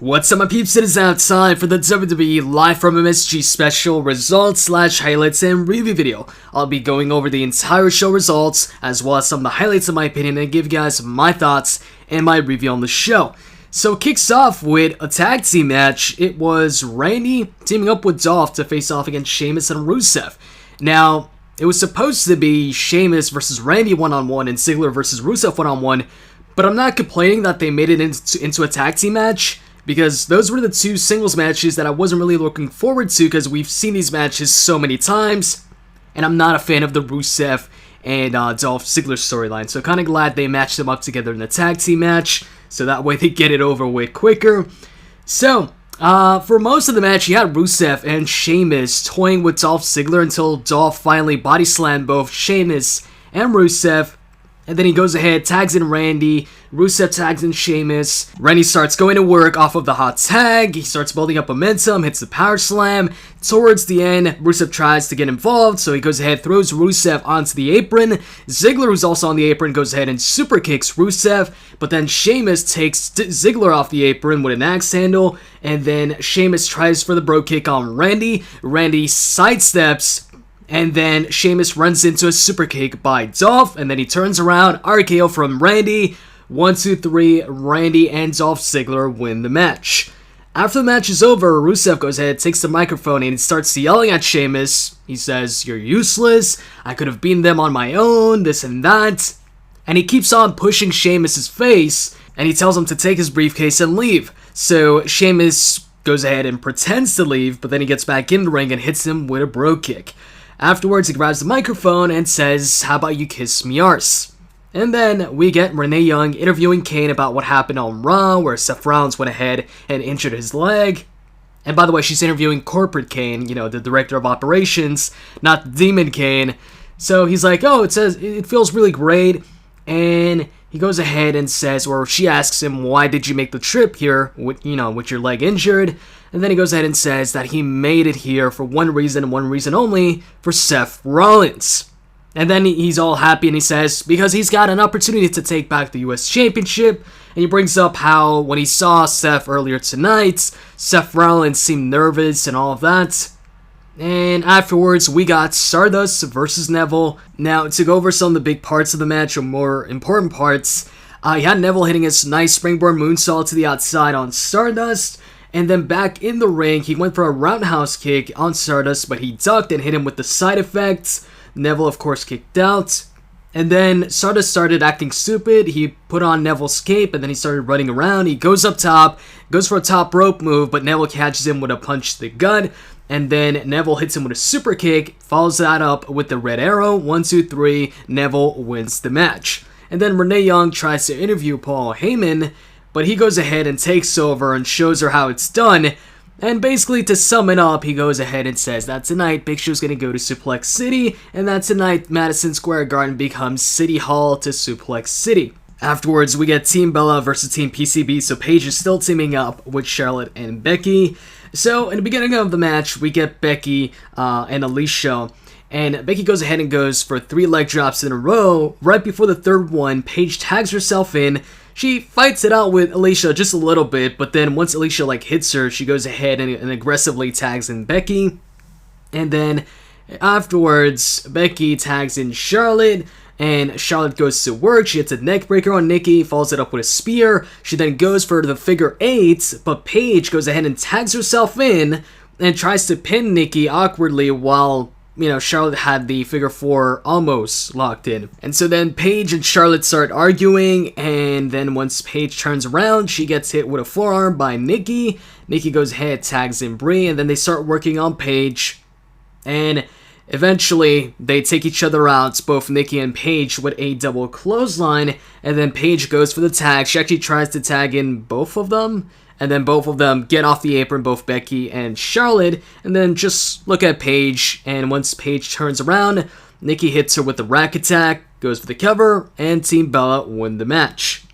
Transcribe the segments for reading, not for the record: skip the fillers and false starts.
What's up, my peeps? It is now time for the WWE Live from MSG special results / highlights and review video. I'll be going over the entire show results, as well as some of the highlights in my opinion, and give you guys my thoughts and my review on the show. So it kicks off with a tag team match. It was Randy teaming up with Dolph to face off against Sheamus and Rusev. Now, it was supposed to be Sheamus versus Randy one-on-one and Ziggler versus Rusev one-on-one, but I'm not complaining that they made it into a tag team match, because those were the two singles matches that I wasn't really looking forward to, because we've seen these matches so many times, and I'm not a fan of the Rusev and Dolph Ziggler storyline, so kind of glad they matched them up together in the tag team match, so that way they get it over with quicker. So, for most of the match, you had Rusev and Sheamus toying with Dolph Ziggler until Dolph finally body slammed both Sheamus and Rusev. And then he goes ahead, tags in Randy, Rusev tags in Sheamus, Randy starts going to work off of the hot tag, he starts building up momentum, hits the power slam. Towards the end, Rusev tries to get involved, so he goes ahead, throws Rusev onto the apron. Ziggler, who's also on the apron, goes ahead and super kicks Rusev, but then Sheamus takes Ziggler off the apron with an axe handle, and then Sheamus tries for the brogue kick on Randy. Randy sidesteps, and then Sheamus runs into a super kick by Dolph, and then he turns around, RKO from Randy. 1, 2, 3, Randy and Dolph Ziggler win the match. After the match is over, Rusev goes ahead, takes the microphone, and he starts yelling at Sheamus. He says, "You're useless, I could have beaten them on my own, this and that." And he keeps on pushing Sheamus' face, and he tells him to take his briefcase and leave. So Sheamus goes ahead and pretends to leave, but then he gets back in the ring and hits him with a brogue kick. Afterwards, he grabs the microphone and says, "How about you kiss me arse?" And then we get Renee Young interviewing Kane about what happened on Raw, where Seth Rollins went ahead and injured his leg. And by the way, she's interviewing Corporate Kane, the director of operations, not Demon Kane. So he's like, "Oh, it feels really great." And he goes ahead and says, or she asks him, "Why did you make the trip here with your leg injured?" And then he goes ahead and says that he made it here for one reason and one reason only, for Seth Rollins. And then he's all happy and he says, because he's got an opportunity to take back the US Championship. And he brings up how when he saw Seth earlier tonight, Seth Rollins seemed nervous and all of that. And afterwards, we got Stardust versus Neville. Now, to go over some of the big parts of the match, or more important parts, you had Neville hitting his nice springboard moonsault to the outside on Stardust. And then back in the ring, he went for a roundhouse kick on Stardust, but he ducked and hit him with the side effects. Neville, of course, kicked out. And then Stardust started acting stupid. He put on Neville's cape, and then he started running around. He goes up top, goes for a top rope move, but Neville catches him with a punch to the gut. And then Neville hits him with a super kick, follows that up with the red arrow. 1, 2, 3, Neville wins the match. And then Renee Young tries to interview Paul Heyman, but he goes ahead and takes over and shows her how it's done. And basically, to sum it up, he goes ahead and says that tonight Big Show's gonna go to Suplex City, and that tonight Madison Square Garden becomes City Hall to Suplex City. Afterwards, we get Team Bella versus Team PCB, so Paige is still teaming up with Charlotte and Becky. So, in the beginning of the match, we get Becky and Alicia, and Becky goes ahead and goes for 3 leg drops in a row. Right before the third one, Paige tags herself in. She fights it out with Alicia just a little bit, but then once Alicia hits her, she goes ahead and aggressively tags in Becky. And then afterwards, Becky tags in Charlotte, and Charlotte goes to work. She hits a neck breaker on Nikki, follows it up with a spear. She then goes for the figure 8, but Paige goes ahead and tags herself in and tries to pin Nikki awkwardly while Charlotte had the figure 4 almost locked in. And so then Paige and Charlotte start arguing, and then once Paige turns around, she gets hit with a forearm by Nikki. Nikki goes ahead, tags in Brie, and then they start working on Paige. And eventually, they take each other out, both Nikki and Paige, with a double clothesline, and then Paige goes for the tag. She actually tries to tag in both of them, and then both of them get off the apron, both Becky and Charlotte, and then just look at Paige, and once Paige turns around, Nikki hits her with the rack attack, goes for the cover, and Team Bella win the match.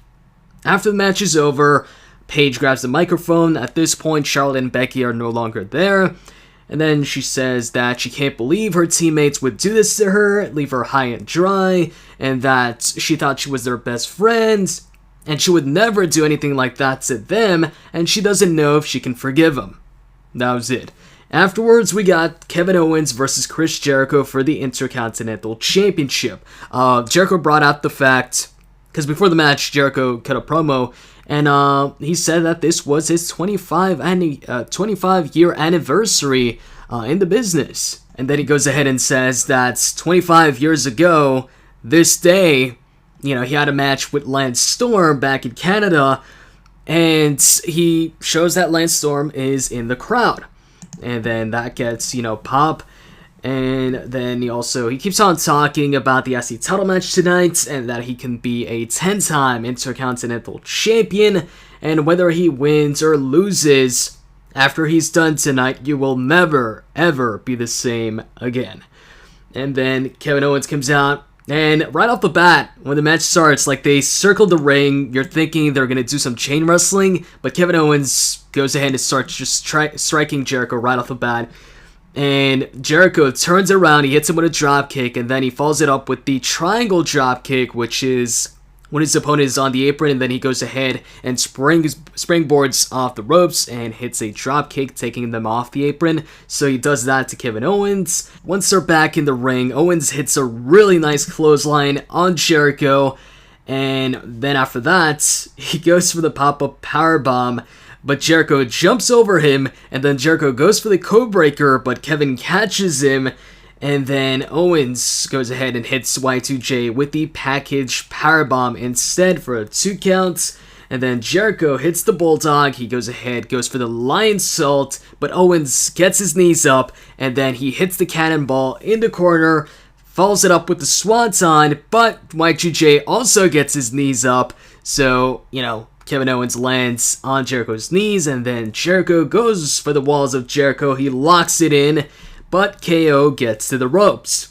After the match is over, Paige grabs the microphone. At this point, Charlotte and Becky are no longer there, and then she says that she can't believe her teammates would do this to her, leave her high and dry, and that she thought she was their best friend. and she would never do anything like that to them, and she doesn't know if she can forgive him. That was it. Afterwards, we got Kevin Owens versus Chris Jericho for the Intercontinental Championship. Jericho brought out the fact, because before the match, Jericho cut a promo, and he said that this was his 25-year anniversary in the business. And then he goes ahead and says that 25 years ago, this day, he had a match with Lance Storm back in Canada, and he shows that Lance Storm is in the crowd. And then that gets, pop. And then he keeps on talking about the IC title match tonight, and that he can be a 10-time Intercontinental Champion, and whether he wins or loses, after he's done tonight, you will never, ever be the same again. And then Kevin Owens comes out, and right off the bat, when the match starts, they circle the ring, you're thinking they're going to do some chain wrestling, but Kevin Owens goes ahead and starts just striking Jericho right off the bat. And Jericho turns around, he hits him with a drop kick, and then he follows it up with the triangle drop kick, which is when his opponent is on the apron, and then he goes ahead and springboards off the ropes and hits a drop kick, taking them off the apron. So he does that to Kevin Owens. Once they're back in the ring, Owens hits a really nice clothesline on Jericho, and then after that, he goes for the pop-up powerbomb, but Jericho jumps over him, and then Jericho goes for the codebreaker, but Kevin catches him, and then Owens goes ahead and hits Y2J with the package powerbomb instead for a 2 count. And then Jericho hits the Bulldog. He goes ahead, goes for the Lion Salt, but Owens gets his knees up, and then he hits the Cannonball in the corner, follows it up with the Swanton, but Y2J also gets his knees up. So, Kevin Owens lands on Jericho's knees, and then Jericho goes for the Walls of Jericho. He locks it in, but KO gets to the ropes.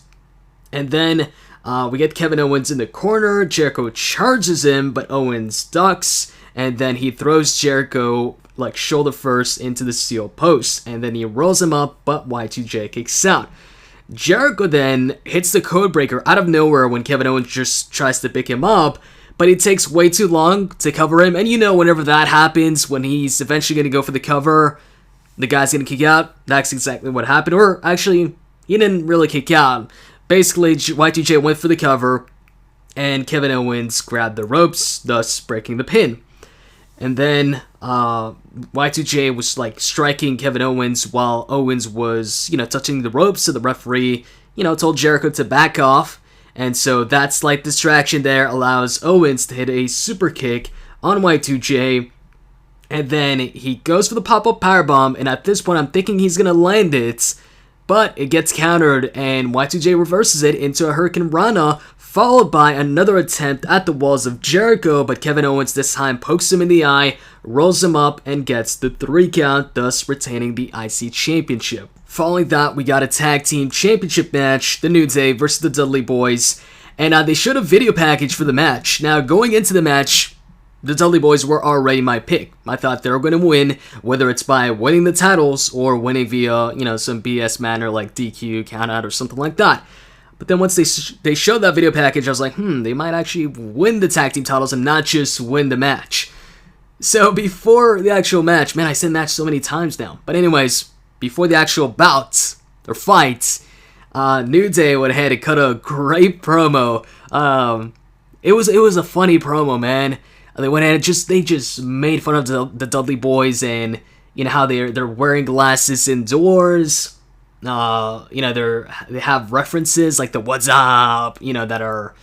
And then we get Kevin Owens in the corner. Jericho charges him, but Owens ducks, and then he throws Jericho shoulder first into the steel post, and then he rolls him up, but Y2J kicks out. Jericho then hits the codebreaker out of nowhere when Kevin Owens just tries to pick him up, but it takes way too long to cover him, and whenever that happens, when he's eventually going to go for the cover, the guy's going to kick out. That's exactly what happened. Or actually, he didn't really kick out. Basically, Y2J went for the cover, and Kevin Owens grabbed the ropes, thus breaking the pin. And then Y2J was striking Kevin Owens while Owens was, touching the ropes, so the referee, told Jericho to back off. And so that slight distraction there allows Owens to hit a super kick on Y2J. And then he goes for the pop-up powerbomb, and at this point I'm thinking he's going to land it, but it gets countered, and Y2J reverses it into a Hurricane Rana, followed by another attempt at the Walls of Jericho, but Kevin Owens this time pokes him in the eye, rolls him up, and gets the 3 count, thus retaining the IC Championship. Following that, we got a Tag Team Championship match, the New Day versus the Dudley Boys, and they showed a video package for the match. Now, going into the match, the Dudley Boys were already my pick. I thought they were going to win, whether it's by winning the titles or winning via, some BS manner like DQ, countout, or something like that. But then once they showed that video package, I was like, they might actually win the tag team titles and not just win the match. So before the actual match, man, I said match so many times now. But anyways, before the actual bout or fight, New Day went ahead and cut a great promo. It was a funny promo, man. They went ahead and they just made fun of the Dudley Boys, and how they're wearing glasses indoors. They have references like the "What's up," that are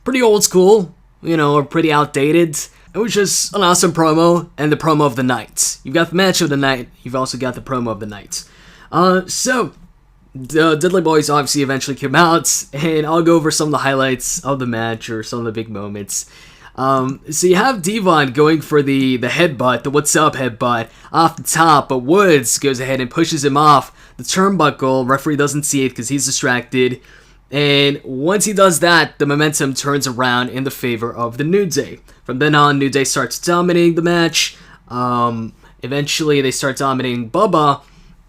pretty old school, or pretty outdated. It was just an awesome promo, and the promo of the night. You've got the match of the night. You've also got the promo of the night. So the Dudley Boys obviously eventually came out, and I'll go over some of the highlights of the match or some of the big moments. So you have Devon going for the headbutt, the "What's up" headbutt off the top, but Woods goes ahead and pushes him off the turnbuckle. Referee doesn't see it because he's distracted. And once he does that, the momentum turns around in the favor of the New Day. From then on, New Day starts dominating the match. Eventually, they start dominating Bubba.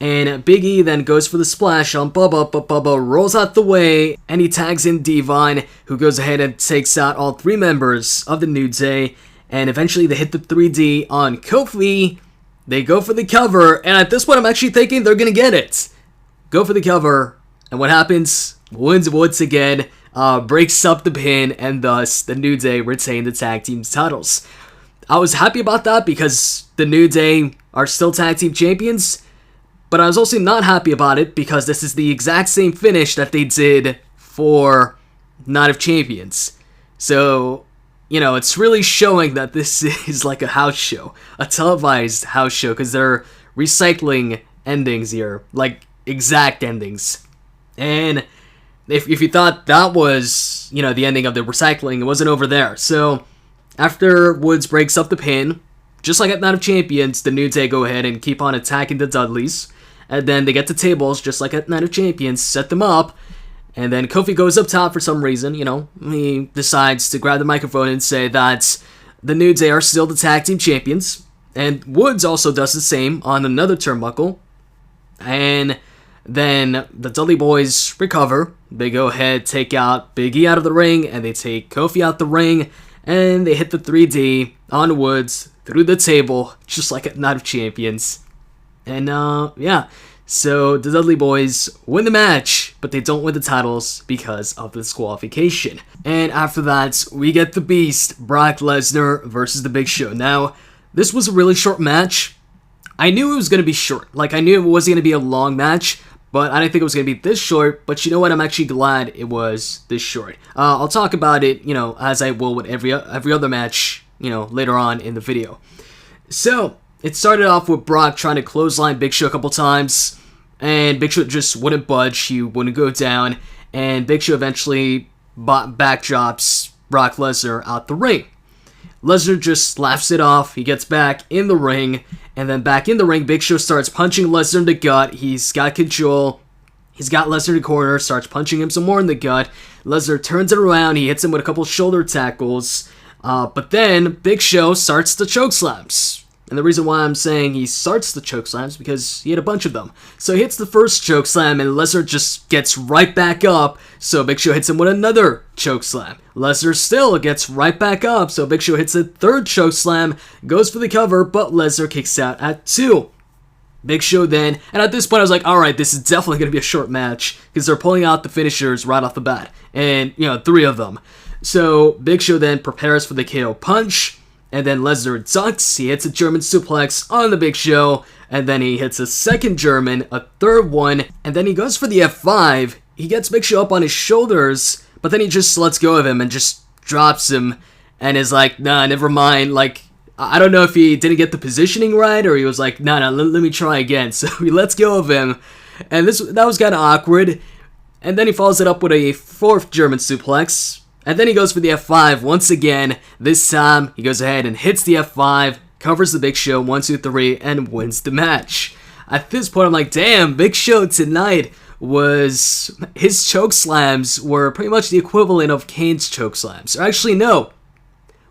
And Big E then goes for the splash on Bubba, but Bubba rolls out the way, and he tags in Devon, who goes ahead and takes out all 3 members of the New Day. and eventually they hit the 3D on Kofi. They go for the cover, and at this point I'm actually thinking they're gonna get it. Go for the cover, and what happens? Wins once again, breaks up the pin, and thus the New Day retain the tag team titles. I was happy about that because the New Day are still tag team champions, but I was also not happy about it because this is the exact same finish that they did for Night of Champions. So, you know, it's really showing that this is like a house show, a televised house show, because they're recycling endings here, like exact endings. And if you thought that was, you know, the ending of the recycling, it wasn't over there. So after Woods breaks up the pin, just like at Night of Champions, the New Day go ahead and keep on attacking the Dudleys. And then they get the tables, just like at Night of Champions, set them up. And then Kofi goes up top for some reason, you know. He decides to grab the microphone and say that the New Day are still the tag team champions. And Woods also does the same on another turnbuckle. And then the Dudley Boys recover. They go ahead, take out Big E out of the ring, and they take Kofi out the ring. And they hit the 3D on Woods through the table, just like at Night of Champions. And, yeah. So the Dudley Boys win the match, but they don't win the titles because of the disqualification. And after that, we get the Beast, Brock Lesnar versus the Big Show. Now, this was a really short match. I knew it was going to be short. Like, I knew it wasn't going to be a long match, but I didn't think it was going to be this short. But you know what? I'm actually glad it was this short. I'll talk about it, you know, as I will with every other match, you know, later on in the video. So it started off with Brock trying to clothesline Big Show a couple times, and Big Show just wouldn't budge. He wouldn't go down, and Big Show eventually backdrops Brock Lesnar out the ring. Lesnar just laughs it off. He gets back in the ring, and then back in the ring, Big Show starts punching Lesnar in the gut. He's got control. He's got Lesnar in the corner, starts punching him some more in the gut. Lesnar turns it around. He hits him with a couple shoulder tackles, but then Big Show starts the chokeslams. And the reason why I'm saying he starts the chokeslams because he had a bunch of them. So he hits the first chokeslam and Lesnar just gets right back up. So Big Show hits him with another chokeslam. Lesnar still gets right back up. So Big Show hits a third chokeslam, goes for the cover, but Lesnar kicks out at 2. Big Show then, and at this point I was like, alright, this is definitely going to be a short match because they're pulling out the finishers right off the bat. And, you know, 3 of them. So Big Show then prepares for the KO punch. And then Lesnar ducks, he hits a German suplex on the Big Show, and then he hits a second German, a third one, and then he goes for the F5. He gets Big Show up on his shoulders, but then he just lets go of him and just drops him, and is like, nah, never mind. Like, I don't know if he didn't get the positioning right, or he was like, nah, let me try again. So he lets go of him, and that was kind of awkward. And then he follows it up with a 4th German suplex. And then he goes for the F5 once again. This time, he goes ahead and hits the F5, covers the Big Show 1, 2, 3, and wins the match. At this point, I'm like, damn, Big Show tonight was... His chokeslams were pretty much the equivalent of Kane's chokeslams. Or actually, no.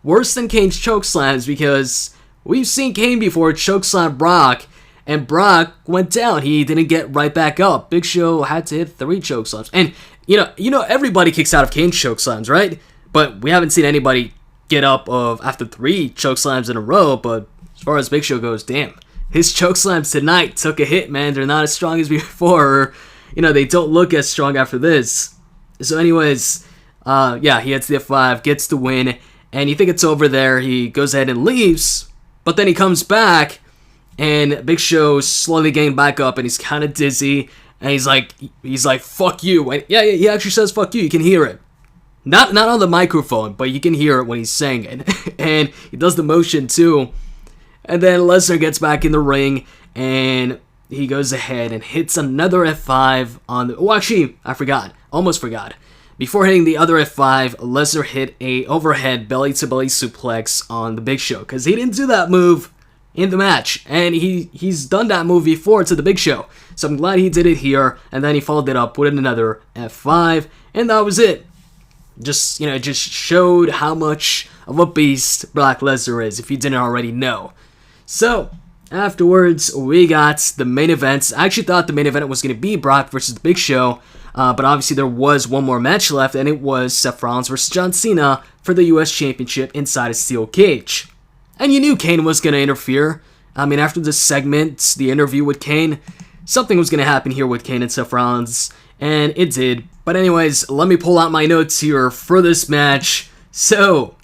Worse than Kane's chokeslams because we've seen Kane before chokeslam Brock, and Brock went down. He didn't get right back up. Big Show had to hit 3 chokeslams. And... You know, everybody kicks out of Kane's chokeslams, right? But we haven't seen anybody get up after 3 chokeslams in a row. But as far as Big Show goes, damn, his chokeslams tonight took a hit, man. They're not as strong as before. Or, you know, they don't look as strong after this. So, anyways, yeah, he hits the F5, gets the win, and you think it's over there. He goes ahead and leaves, but then he comes back, and Big Show's slowly getting back up, and he's kind of dizzy. And he's like, fuck you. And yeah, he actually says fuck you. You can hear it. Not on the microphone, but you can hear it when he's saying it. And he does the motion too. And then Lesnar gets back in the ring, and he goes ahead and hits another F5 on the... Oh, actually, I forgot. Almost forgot. Before hitting the other F5, Lesnar hit a overhead belly-to-belly suplex on the Big Show. Because he didn't do that move in the match, and he's done that move before to the Big Show, so I'm glad he did it here. And then he followed it up with another F5, and that was it. Just, you know, it just showed how much of a beast Brock Lesnar is, if you didn't already know. So afterwards, we got the main event. I actually thought the main event was going to be Brock versus the Big Show, But obviously there was one more match left, and it was Seth Rollins versus John Cena for the US Championship inside a steel cage. And you knew Kane was going to interfere. I mean, after this segment, the interview with Kane, something was going to happen here with Kane and Seth Rollins, and it did. But anyways, let me pull out my notes here for this match. So,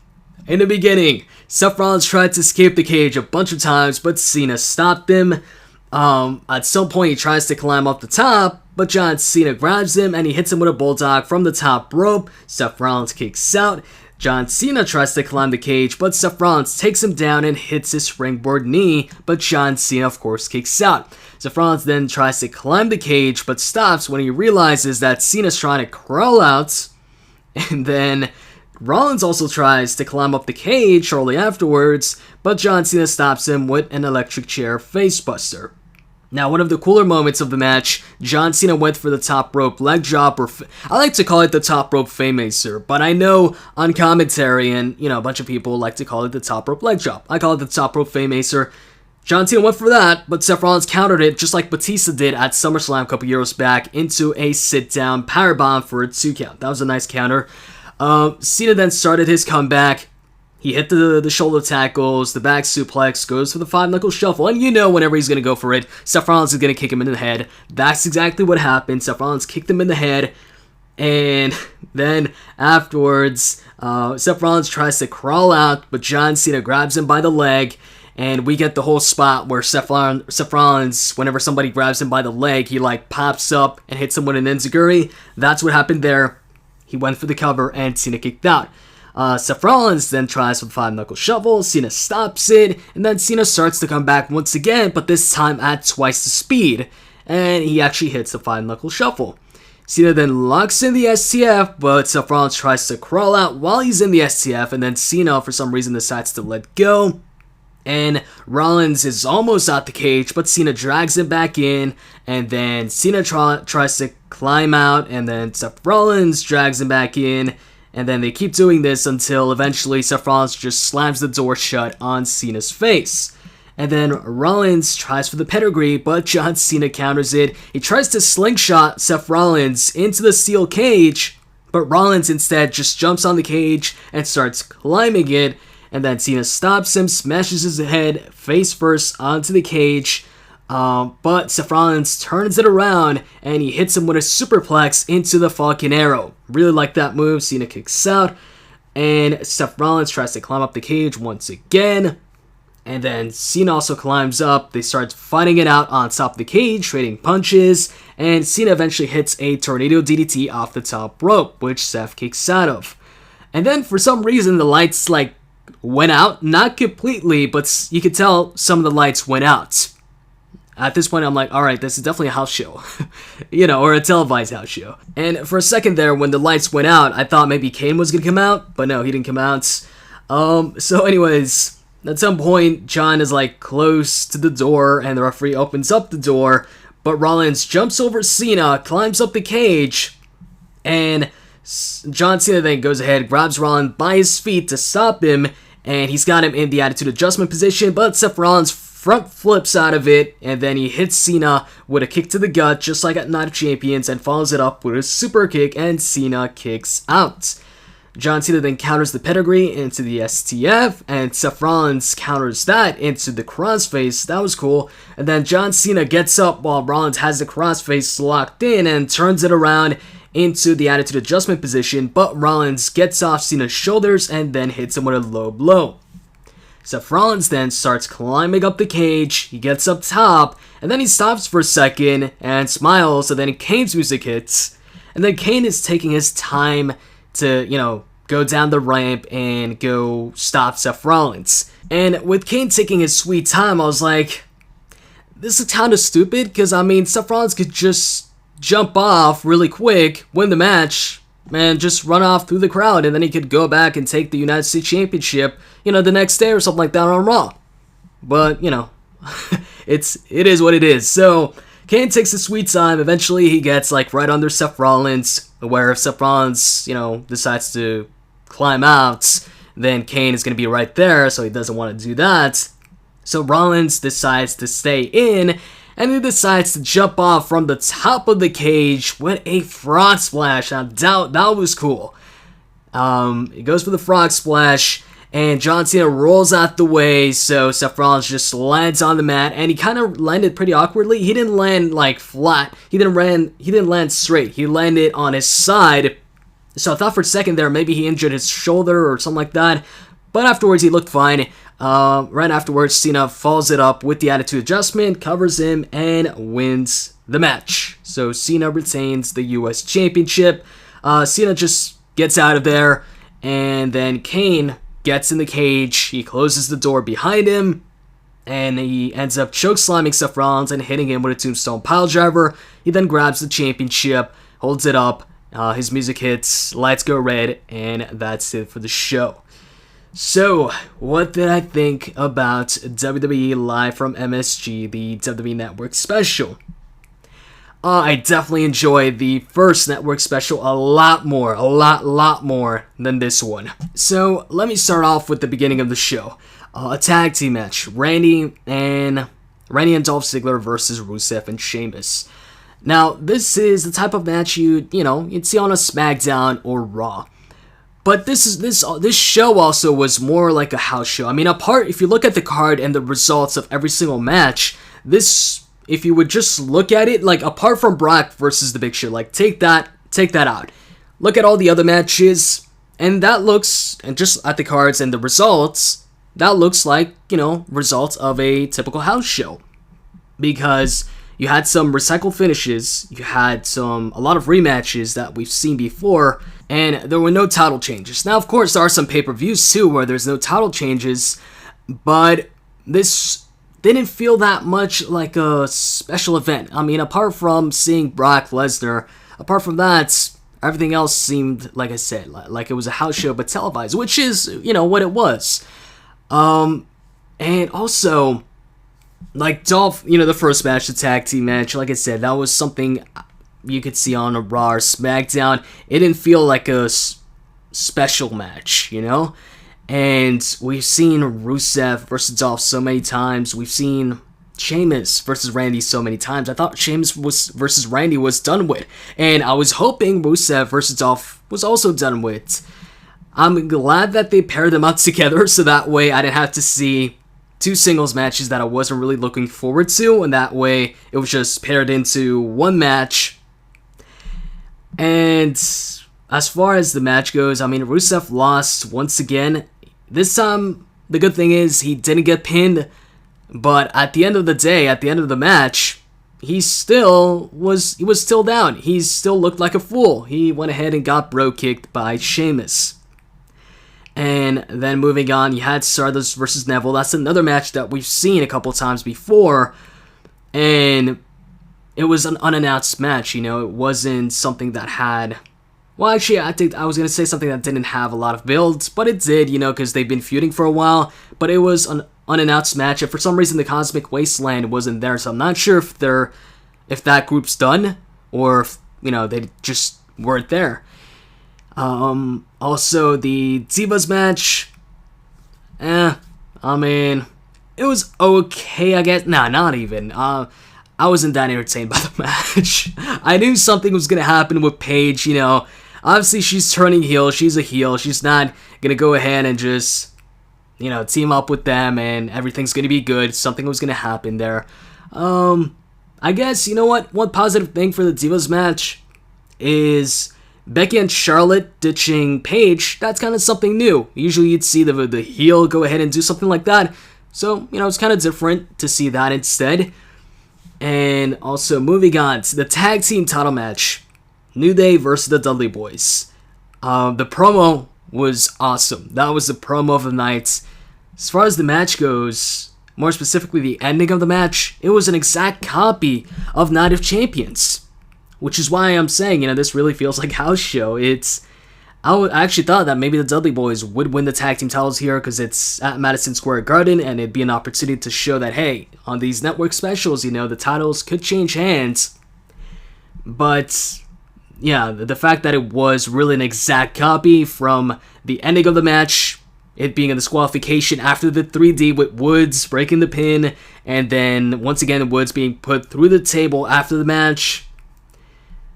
in the beginning, Seth Rollins tried to escape the cage a bunch of times, but Cena stopped him. At some point, he tries to climb up the top, but John Cena grabs him and he hits him with a bulldog from the top rope. Seth Rollins kicks out. John Cena tries to climb the cage, but Seth Rollins takes him down and hits his springboard knee, but John Cena, of course, kicks out. Seth Rollins then tries to climb the cage, but stops when he realizes that Cena's trying to crawl out, and then Rollins also tries to climb up the cage shortly afterwards, but John Cena stops him with an electric chair facebuster. Now, one of the cooler moments of the match, John Cena went for the top rope leg drop, or I like to call it the top rope Faymaker, but I know on commentary and, a bunch of people like to call it the top rope leg drop. I call it the top rope Faymaker. John Cena went for that, but Seth Rollins countered it just like Batista did at SummerSlam a couple years back into a sit-down powerbomb for a 2 count. That was a nice counter. Cena then started his comeback. He hit the shoulder tackles, the back suplex, goes for the 5-knuckle shuffle, and whenever he's going to go for it, Seth Rollins is going to kick him in the head. That's exactly what happened. Seth Rollins kicked him in the head, and then afterwards, Seth Rollins tries to crawl out, but John Cena grabs him by the leg, and we get the whole spot where Seth Rollins, whenever somebody grabs him by the leg, he pops up and hits him with an enziguri. That's what happened there. He went for the cover, and Cena kicked out. Seth Rollins then tries for the 5-knuckle shuffle, Cena stops it, and then Cena starts to come back once again, but this time at twice the speed, and he actually hits the 5-knuckle shuffle. Cena then locks in the STF, but Seth Rollins tries to crawl out while he's in the STF, and then Cena, for some reason, decides to let go, and Rollins is almost out the cage, but Cena drags him back in, and then Cena tries to climb out, and then Seth Rollins drags him back in, and then they keep doing this until eventually Seth Rollins just slams the door shut on Cena's face. And then Rollins tries for the pedigree, but John Cena counters it. He tries to slingshot Seth Rollins into the steel cage, but Rollins instead just jumps on the cage and starts climbing it. And then Cena stops him, smashes his head face first onto the cage. But Seth Rollins turns it around and he hits him with a superplex into the Falcon Arrow. Really like that move. Cena kicks out and Seth Rollins tries to climb up the cage once again. And then Cena also climbs up. They start fighting it out on top of the cage, trading punches. And Cena eventually hits a tornado DDT off the top rope, which Seth kicks out of. And then for some reason the lights went out. Not completely, but you could tell some of the lights went out. At this point, I'm like, alright, this is definitely a house show. Or a televised house show. And for a second there, when the lights went out, I thought maybe Kane was going to come out. But no, he didn't come out. So anyways, at some point, John is close to the door, and the referee opens up the door. But Rollins jumps over Cena, climbs up the cage, and John Cena then goes ahead, grabs Rollins by his feet to stop him, and he's got him in the attitude adjustment position, but Seth Rollins front flips out of it, and then he hits Cena with a kick to the gut, just like at Night of Champions, and follows it up with a super kick, and Cena kicks out. John Cena then counters the pedigree into the STF, and Seth Rollins counters that into the crossface. That was cool. And then John Cena gets up while Rollins has the crossface locked in and turns it around into the attitude adjustment position, but Rollins gets off Cena's shoulders and then hits him with a low blow. Seth Rollins then starts climbing up the cage, he gets up top, and then he stops for a second and smiles, and then Kane's music hits. And then Kane is taking his time to, go down the ramp and go stop Seth Rollins. And with Kane taking his sweet time, I was like, this is kind of stupid, because, Seth Rollins could just jump off really quick, win the match, and just run off through the crowd, and then he could go back and take the United States Championship, the next day or something like that on Raw. But, it is what it is. So, Kane takes a sweet time. Eventually, he gets, right under Seth Rollins, where if Seth Rollins, decides to climb out, then Kane is going to be right there, so he doesn't want to do that. So, Rollins decides to stay in, and he decides to jump off from the top of the cage with a frog splash. Now, that was cool. He goes for the frog splash, and John Cena rolls out the way, so Seth Rollins just lands on the mat, and he kind of landed pretty awkwardly. He didn't land like flat. He didn't land straight. He landed on his side. So I thought for a second there maybe he injured his shoulder or something like that. But afterwards he looked fine. Right afterwards, Cena follows it up with the attitude adjustment, covers him, and wins the match. So Cena retains the US Championship. Cena just gets out of there, and then Kane gets in the cage. He closes the door behind him, and he ends up chokeslamming Seth Rollins and hitting him with a tombstone piledriver. He then grabs the championship, holds it up, his music hits, lights go red, and that's it for the show. So, what did I think about WWE Live from MSG, the WWE Network special? I definitely enjoyed the first network special a lot more than this one. So, let me start off with the beginning of the show. A tag team match, Randy and Dolph Ziggler versus Rusev and Sheamus. Now, this is the type of match you'd see on a SmackDown or Raw. But this show also was more like a house show. I mean, if you look at the card and the results of every single match, if you would just look at it, like, apart from Brock versus the Big Show, like, take that out. Look at all the other matches, and just at the cards and the results, that looks like, results of a typical house show. Because you had some recycled finishes, you had a lot of rematches that we've seen before, and there were no title changes. Now, of course, there are some pay-per-views too where there's no title changes, but this didn't feel that much like a special event. I mean, apart from seeing Brock Lesnar, apart from that, everything else seemed, like I said, like it was a house show but televised, which is, what it was. And also, like Dolph, the first match, the tag team match, like I said, that was something you could see on a Raw or SmackDown. It didn't feel like a special match, And we've seen Rusev versus Dolph so many times. We've seen Sheamus versus Randy so many times. I thought Sheamus versus Randy was done with. And I was hoping Rusev versus Dolph was also done with. I'm glad that they paired them up together so that way I didn't have to see two singles matches that I wasn't really looking forward to. And that way it was just paired into one match. And as far as the match goes, I mean, Rusev lost once again. This time, the good thing is he didn't get pinned, but at the end of the day, at the end of the match, he was still down. He still looked like a fool. He went ahead and got brogue kicked by Sheamus. And then moving on, you had Stardust versus Neville. That's another match that we've seen a couple times before, and it was an unannounced match. It wasn't something that had... Well, actually, I think I was going to say something that didn't have a lot of builds, but it did, because they've been feuding for a while, but it was an unannounced match, and for some reason the Cosmic Wasteland wasn't there, so I'm not sure if that group's done, or if, they just weren't there. Also, the Divas match, I mean, it was okay, I guess. Nah, not even. I wasn't that entertained by the match. I knew something was going to happen with Paige, Obviously, she's turning heel. She's a heel. She's not going to go ahead and just, team up with them and everything's going to be good. Something was going to happen there. I guess, one positive thing for the Divas match is Becky and Charlotte ditching Paige. That's kind of something new. Usually you'd see the heel go ahead and do something like that. So, it's kind of different to see that instead. And also, moving on to the tag team title match, New Day versus the Dudley Boys. The promo was awesome. That was the promo of the night. As far as the match goes, more specifically the ending of the match, it was an exact copy of Night of Champions. Which is why I'm saying, this really feels like house show. I actually thought that maybe the Dudley Boys would win the tag team titles here because it's at Madison Square Garden and it'd be an opportunity to show that, hey, on these network specials, the titles could change hands. But yeah, the fact that it was really an exact copy from the ending of the match, it being a disqualification after the 3D with Woods breaking the pin, and then once again Woods being put through the table after the match.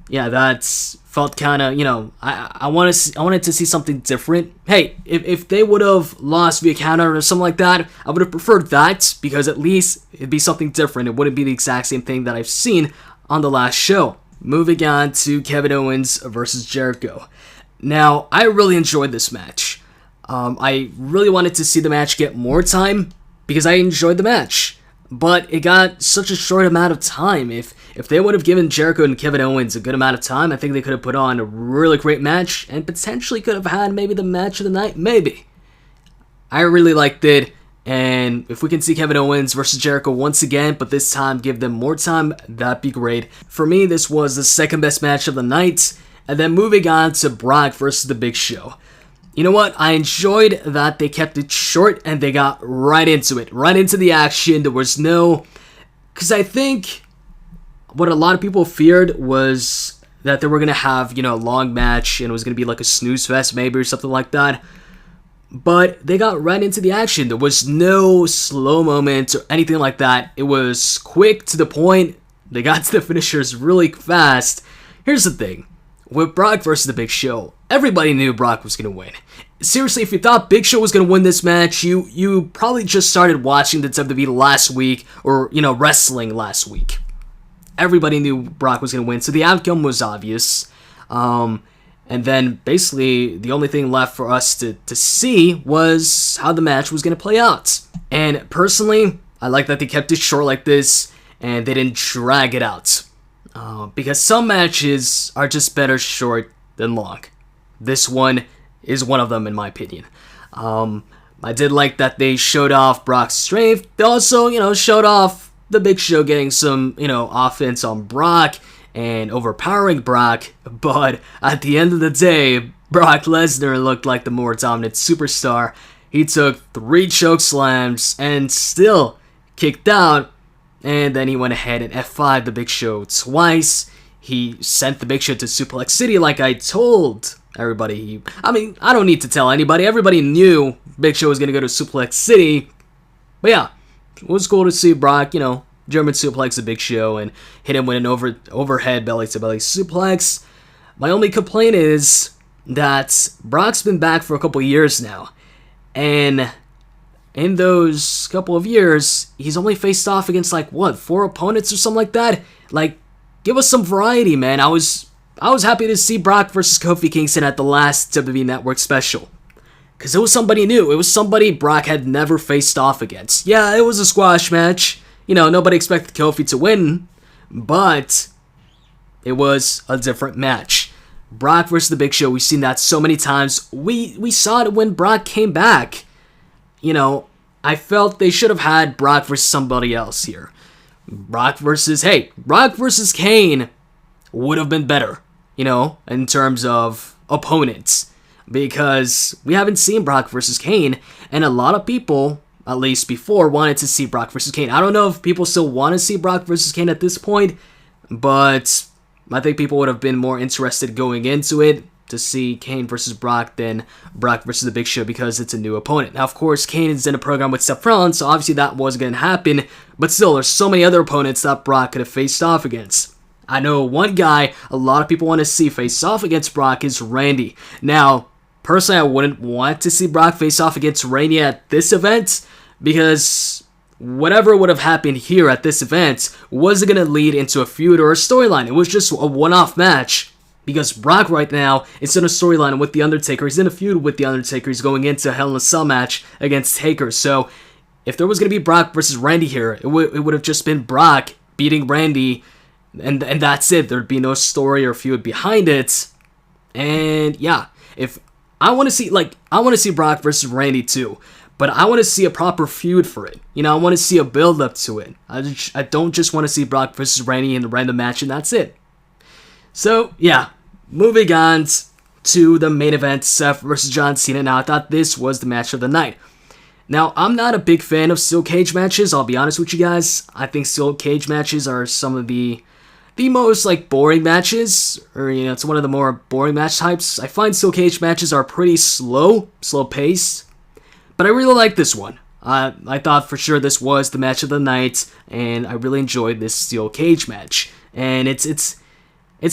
Yeah, that's felt kind of, I wanted to see something different. Hey, if they would have lost via counter or something like that, I would have preferred that, because at least it'd be something different. It wouldn't be the exact same thing that I've seen on the last show. Moving on to Kevin Owens versus Jericho. Now, I really enjoyed this match. I really wanted to see the match get more time, because I enjoyed the match. But it got such a short amount of time. If they would have given Jericho and Kevin Owens a good amount of time, I think they could have put on a really great match, and potentially could have had maybe the match of the night, maybe. I really liked it, and if we can see Kevin Owens versus Jericho once again, but this time give them more time, that'd be great. For me, this was the second best match of the night, and then moving on to Brock versus The Big Show. You know what? I enjoyed that they kept it short and they got right into it. Right into the action. There was no... Because I think what a lot of people feared was that they were going to have, a long match and it was going to be like a snooze fest maybe or something like that. But they got right into the action. There was no slow moments or anything like that. It was quick to the point. They got to the finishers really fast. Here's the thing. With Brock versus The Big Show, everybody knew Brock was going to win. Seriously, if you thought Big Show was going to win this match, you probably just started watching the WWE last week, or, wrestling last week. Everybody knew Brock was going to win, so the outcome was obvious. And then, basically, the only thing left for us to see was how the match was going to play out. And, personally, I like that they kept it short like this, and they didn't drag it out. Because some matches are just better short than long. This one is one of them, in my opinion. I did like that they showed off Brock's strength. They also, showed off The Big Show getting some, offense on Brock and overpowering Brock. But at the end of the day, Brock Lesnar looked like the more dominant superstar. He took 3 choke slams and still kicked out. And then he went ahead and F5'd The Big Show twice. He sent The Big Show to Suplex City like I told everybody. I don't need to tell anybody. Everybody knew Big Show was going to go to Suplex City. But yeah, it was cool to see Brock, German suplex The Big Show and hit him with an overhead belly-to-belly suplex. My only complaint is that Brock's been back for a couple years now. And in those couple of years, he's only faced off against 4 opponents or something like that. Give us some variety, man. I was happy to see Brock versus Kofi Kingston at the last WWE Network special. Because it was somebody new. It was somebody Brock had never faced off against. Yeah, it was a squash match. Nobody expected Kofi to win. But it was a different match. Brock versus The Big Show, we've seen that so many times. We saw it when Brock came back. I felt they should have had Brock versus somebody else here. Brock versus Kane would have been better, in terms of opponents. Because we haven't seen Brock versus Kane, and a lot of people, at least before, wanted to see Brock versus Kane. I don't know if people still want to see Brock versus Kane at this point, but I think people would have been more interested going into it to see Kane versus Brock than Brock versus The Big Show, because it's a new opponent. Now, of course, Kane is in a program with Seth Rollins, so obviously that wasn't going to happen, but still, there's so many other opponents that Brock could have faced off against. I know one guy a lot of people want to see face off against Brock is Randy. Now, personally, I wouldn't want to see Brock face off against Randy at this event, because whatever would have happened here at this event wasn't going to lead into a feud or a storyline. It was just a one-off match. Because Brock right now is in a storyline with The Undertaker. He's in a feud with The Undertaker. He's going into a Hell in a Cell match against Taker. So if there was going to be Brock versus Randy here, it would have just been Brock beating Randy. And that's it. There'd be no story or feud behind it. And yeah, if I want to see Brock versus Randy too. But I want to see a proper feud for it. I want to see a build up to it. I don't just want to see Brock versus Randy in a random match and that's it. So yeah. Moving on to the main event, Seth versus John Cena. Now, I thought this was the match of the night. Now, I'm not a big fan of steel cage matches, I'll be honest with you guys. I think steel cage matches are some of the most, boring matches. Or, it's one of the more boring match types. I find steel cage matches are pretty slow paced. But I really like this one. I thought for sure this was the match of the night, and I really enjoyed this steel cage match. And it's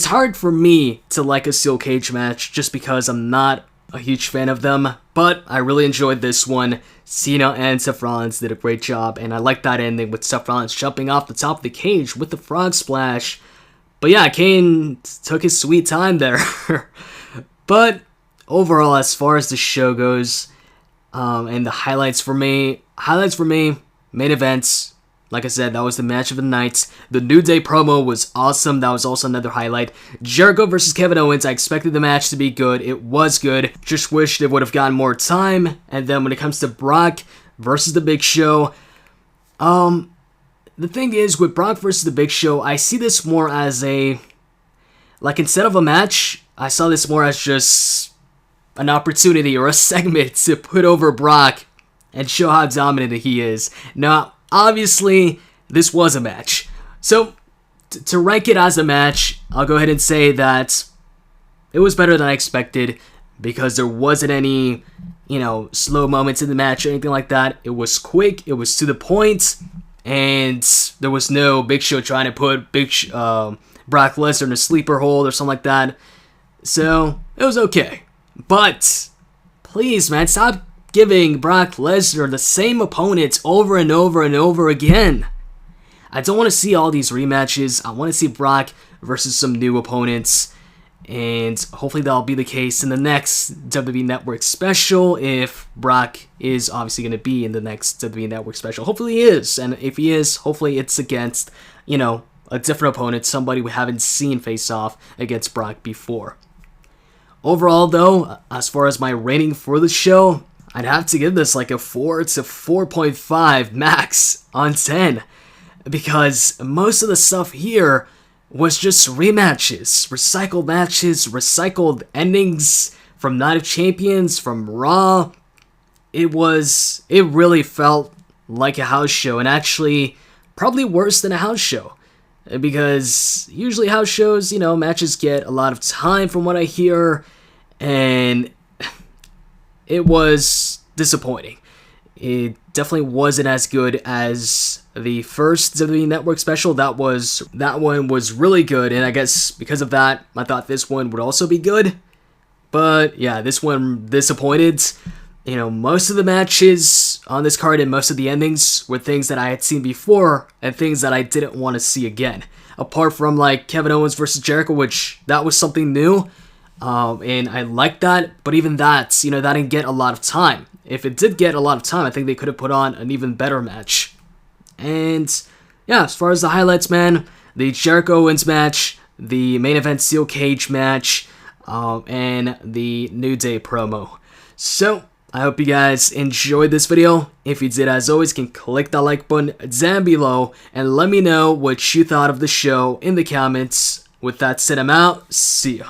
hard for me to like a steel cage match just because I'm not a huge fan of them, but I really enjoyed this one. Cena and Seth Rollins did a great job, and I like that ending with Seth Rollins jumping off the top of the cage with the frog splash. But yeah, Kane took his sweet time there. But overall, as far as the show goes, and the highlights for me, main events. Like I said, that was the match of the night. The New Day promo was awesome. That was also another highlight. Jericho versus Kevin Owens. I expected the match to be good. It was good. Just wished it would have gotten more time. And then when it comes to Brock versus The Big Show, the thing is, with Brock versus The Big Show, I see this more as instead of a match, I saw this more as just an opportunity or a segment to put over Brock and show how dominant he is. Now, obviously, this was a match. So, to rank it as a match, I'll go ahead and say that it was better than I expected because there wasn't any, slow moments in the match or anything like that. It was quick, it was to the point, and there was no Big Show trying to put Brock Lesnar in a sleeper hold or something like that. So, it was okay. But, please, man, stop giving Brock Lesnar the same opponents over and over and over again. I don't want to see all these rematches. I want to see Brock versus some new opponents. And hopefully that'll be the case in the next WWE Network special, if Brock is obviously going to be in the next WWE Network special. Hopefully he is. And if he is, hopefully it's against, a different opponent, somebody we haven't seen face off against Brock before. Overall, though, as far as my rating for the show, I'd have to give this like a 4 to 4.5 max on 10. Because most of the stuff here was just rematches, recycled matches, recycled endings from Night of Champions, from Raw. It really felt like a house show, and actually probably worse than a house show. Because usually house shows, matches get a lot of time from what I hear, and it was disappointing. It definitely wasn't as good as the first WWE Network special. That one was really good, and I guess because of that, I thought this one would also be good. But yeah, this one disappointed. Most of the matches on this card and most of the endings were things that I had seen before and things that I didn't want to see again. Apart from like Kevin Owens versus Jericho, which that was something new. And I liked that, but even that, that didn't get a lot of time. If it did get a lot of time, I think they could have put on an even better match. And yeah, as far as the highlights, man, the Jericho Owens match, the main event steel cage match, and the New Day promo. So, I hope you guys enjoyed this video. If you did, as always, you can click that like button down below and let me know what you thought of the show in the comments. With that said, I'm out. See ya.